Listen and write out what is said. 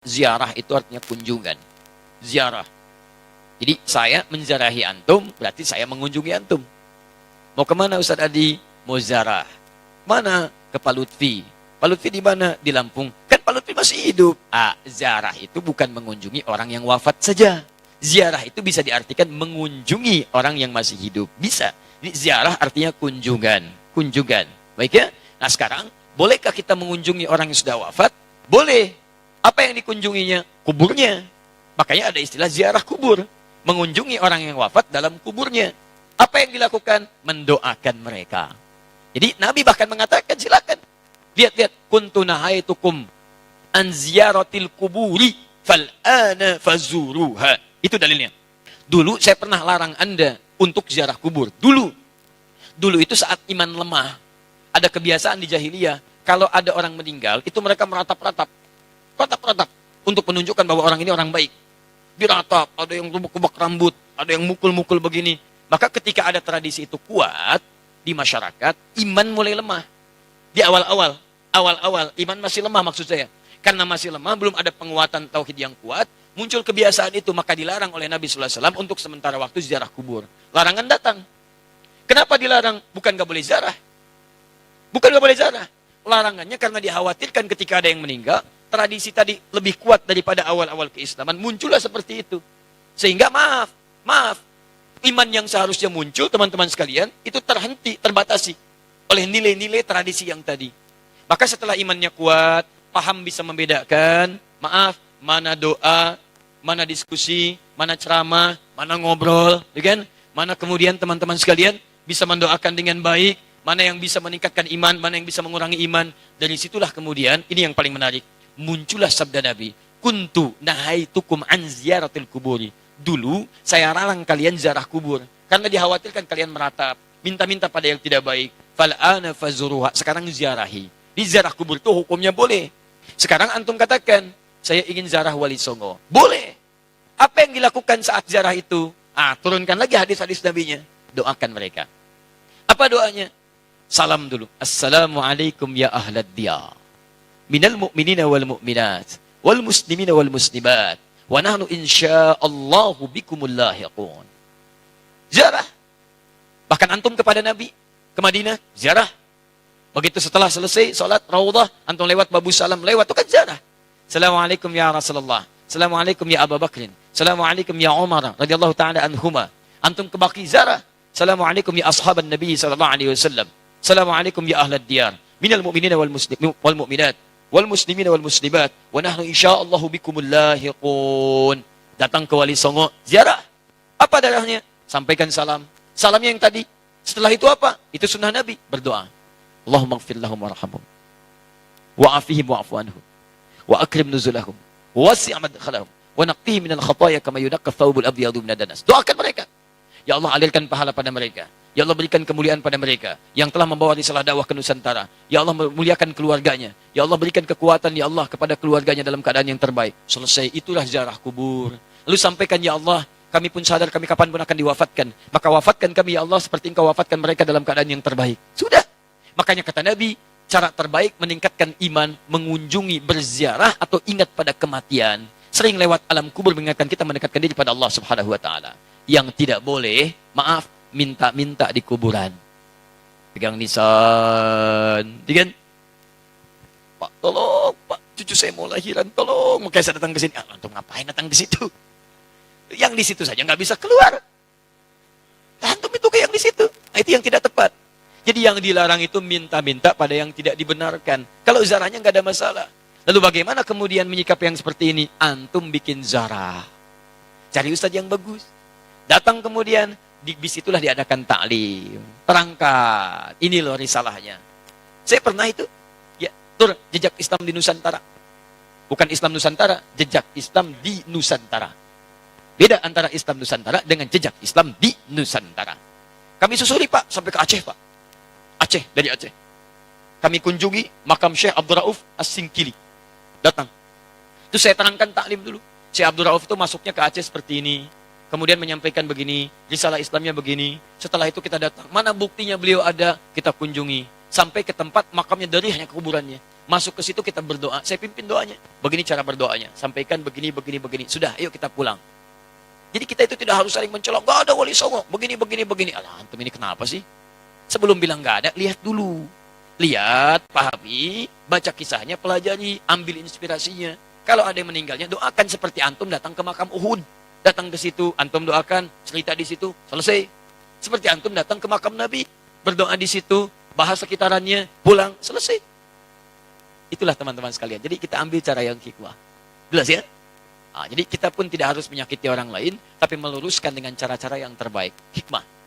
Ziarah itu artinya kunjungan. Ziarah. Jadi saya menziarahi antum, berarti saya mengunjungi antum. Mau kemana Ustaz Adi? Mau ziarah. Mana? Ke Pak Lutfi. Pak Lutfi di mana? Di Lampung. Kan Pak Lutfi masih hidup. Ziarah itu bukan mengunjungi orang yang wafat saja. Ziarah itu bisa diartikan mengunjungi orang yang masih hidup. Bisa. Jadi ziarah artinya kunjungan. Kunjungan. Baik ya? Nah sekarang, bolehkah kita mengunjungi orang yang sudah wafat? Boleh. Apa yang dikunjunginya? Kuburnya. Makanya ada istilah ziarah kubur. Mengunjungi orang yang wafat dalam kuburnya. Apa yang dilakukan? Mendoakan mereka. Jadi Nabi bahkan mengatakan, silakan. Lihat-lihat. Kuntu nahaitukum an ziyaratil kuburi fal'ana fazuruha. Itu dalilnya. Dulu saya pernah larang Anda untuk ziarah kubur. Dulu itu saat iman lemah. Ada kebiasaan di jahiliyah. Kalau ada orang meninggal, itu mereka meratap-ratap. Ratap-ratap. Untuk menunjukkan bahwa orang ini orang baik. Diratap, ada yang rubuk-rubuk rambut, ada yang mukul-mukul begini. Maka ketika ada tradisi itu kuat di masyarakat, iman mulai lemah. Di awal-awal, iman masih lemah maksud saya. Karena masih lemah, belum ada penguatan tauhid yang kuat, muncul kebiasaan itu, maka dilarang oleh Nabi SAW untuk sementara waktu ziarah kubur. Larangan datang. Kenapa dilarang? Bukan gak boleh ziarah. Bukan gak boleh ziarah. Larangannya karena dikhawatirkan ketika ada yang meninggal, tradisi tadi lebih kuat daripada awal-awal keislaman, muncullah seperti itu. Sehingga maaf, iman yang seharusnya muncul, teman-teman sekalian, itu terhenti, terbatasi oleh nilai-nilai tradisi yang tadi. Maka setelah imannya kuat, paham bisa membedakan, mana doa, mana diskusi, mana ceramah, mana ngobrol, ya kan? Mana kemudian teman-teman sekalian bisa mendoakan dengan baik, mana yang bisa meningkatkan iman, mana yang bisa mengurangi iman. Dari situlah kemudian, ini yang paling menarik, muncullah sabda Nabi, kuntu nahaitukum an ziyaratil kuburi. Dulu saya larang kalian ziarah kubur karena dikhawatirkan kalian meratap, minta-minta pada yang tidak baik. Fal'ana fazuruha. Sekarang ziarahi. Di ziarah kubur itu hukumnya boleh. Sekarang antum katakan, saya ingin ziarah Wali Songo. Boleh. Apa yang dilakukan saat ziarah itu? Turunkan lagi hadis-hadis Nabinya. Doakan mereka. Apa doanya? Salam dulu. Assalamualaikum ya ahlad diyar. Minal mu'minina wal mu'minat, wal muslimina wal muslimat, wa nahnu insya'allahu bikumul lahiqun. Ziarah. Bahkan antum kepada Nabi, ke Madinah, ziarah. Begitu setelah selesai sholat Raudhah, antum lewat Babu Salam, lewat itu kan ziarah. Assalamualaikum ya Rasulullah. Assalamualaikum ya Abu Bakrin. Assalamualaikum ya Umar radhiyallahu ta'ala anhuma. Antum ke Baqi, ziarah. Assalamualaikum ya ashaban Nabi sallallahu alaihi wasallam. Assalamualaikum ya ahlad diyar. Minal mu'minina wal mu'minat, wal muslimina wal muslimat, wa nahnu insyaallahu bikumul lahiqun. Datang ke Wali Songo, ziarah. Apa darahnya? Sampaikan salam. Salamnya yang tadi. Setelah itu apa? Itu sunnah Nabi, berdoa. Allahumma ighfir lahum warhamhum, wa'afihim wa'fu anhum, wa akrim nuzulahum, wasi' madkhalahum, wa naqqihim minal khataaya kama yunaqqa thawbul abyadu minad danas. Doakan mereka. Ya Allah, alirkan pahala pada mereka. Ya Allah, berikan kemuliaan pada mereka yang telah membawa risalah dakwah ke Nusantara. Ya Allah, muliakan keluarganya. Ya Allah, berikan kekuatan ya Allah kepada keluarganya dalam keadaan yang terbaik. Selesai, itulah ziarah kubur. Lalu sampaikan, ya Allah, kami pun sadar kami kapan pun akan diwafatkan. Maka wafatkan kami ya Allah seperti Engkau wafatkan mereka dalam keadaan yang terbaik. Sudah. Makanya kata Nabi, cara terbaik meningkatkan iman, mengunjungi, berziarah atau ingat pada kematian. Sering lewat alam kubur mengingatkan kita mendekatkan diri pada Allah Subhanahu wa taala. Yang tidak boleh, minta-minta di kuburan. Pegang nisan, kan? Pak, tolong, Pak, cucu saya mau lahiran, tolong. Makanya saya datang ke sini. Antum ngapain datang di situ? Yang di situ saja nggak bisa keluar. Antum itu kayak yang di situ. Itu yang tidak tepat. Jadi yang dilarang itu minta-minta pada yang tidak dibenarkan. Kalau zarahnya nggak ada masalah. Lalu bagaimana kemudian menyikapi yang seperti ini? Antum bikin zarah. Cari ustaz yang bagus. Datang kemudian, di bis itulah diadakan taklim. Terangkat. Ini loh risalahnya. Saya pernah itu. Ya, tur jejak Islam di Nusantara. Bukan Islam Nusantara, jejak Islam di Nusantara. Beda antara Islam Nusantara dengan jejak Islam di Nusantara. Kami susuri Pak, sampai ke Aceh Pak. Aceh, dari Aceh. Kami kunjungi makam Syekh Abdul Rauf As-Singkili. Datang. Itu saya terangkan taklim dulu. Syekh Abdul Rauf itu masuknya ke Aceh seperti ini. Kemudian menyampaikan begini, risalah Islamnya begini. Setelah itu kita datang. Mana buktinya beliau ada? Kita kunjungi. sampai ke tempat makamnya dari hanya kuburannya. Masuk ke situ kita berdoa, saya pimpin doanya. Begini cara berdoanya, sampaikan begini, begini, begini. Sudah, ayo kita pulang. Jadi kita itu tidak harus saling mencolok, gak ada wali songo, begini, begini, begini. Alah, antum ini kenapa sih? Sebelum bilang gak ada, lihat dulu. Lihat, pahami, baca kisahnya, pelajari, ambil inspirasinya. Kalau ada yang meninggalnya, doakan seperti antum datang ke makam Uhud. Datang ke situ, antum doakan, cerita di situ, selesai. Seperti antum datang ke makam Nabi, berdoa di situ, bahas sekitarannya, pulang, selesai. Itulah teman-teman sekalian. Jadi kita ambil cara yang hikmah. Jelas ya? Nah, jadi kita pun tidak harus menyakiti orang lain, tapi meluruskan dengan cara-cara yang terbaik. Hikmah.